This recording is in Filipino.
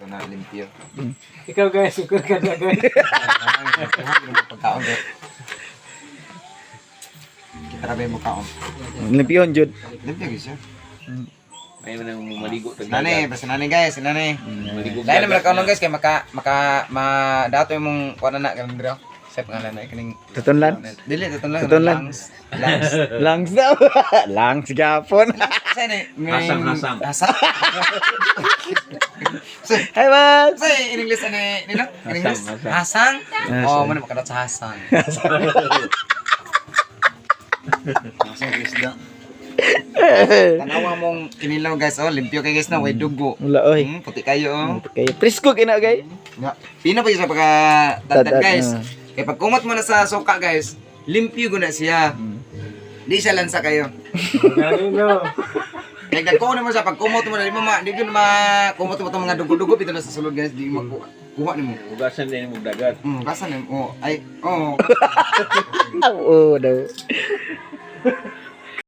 na limpyo. Ikaw guys, ukur ka na guys. Pagkaon ko. Kita rabe mo kaon. Limpyon jud. Limpyo guys ya. Ayaw nang maligo tag Nani, basta nani guys, nani. maligo. Lain naman kaon guys kay maka dato imong kuan na kan dira. Sep ngalan na kining Tutunlan. dili tutunlan. Tutunlan. Langs. Langs daw. Langs gapon. Say ni. Hasang. Hasang. Say, Hi, man. say in English ani nila? In English. Hasang. Hasang. Oh, man makadot sa Hasang. Hasang isda. Tanawa mong kinilaw guys, oh, limpyo kay guys na, way dugo. Wala oy. Puti kayo, oh. Okay. Presko kina gay. Nga. Pino pa yun sa pagka-tandad guys. ah. Kaya pag kumot mo na sa suka guys, limpyo ko na siya. Di siya lansa kayo. Ganino. Kaya nagkuha mo siya, pag kumot mo na, di ko na kumot mo itong mga dugo-dugo, pito na sa sulod guys, di mo kuha ni mo. Ugasan din mo dagat. Kasan ni mo? Ay, oh. Oo daw.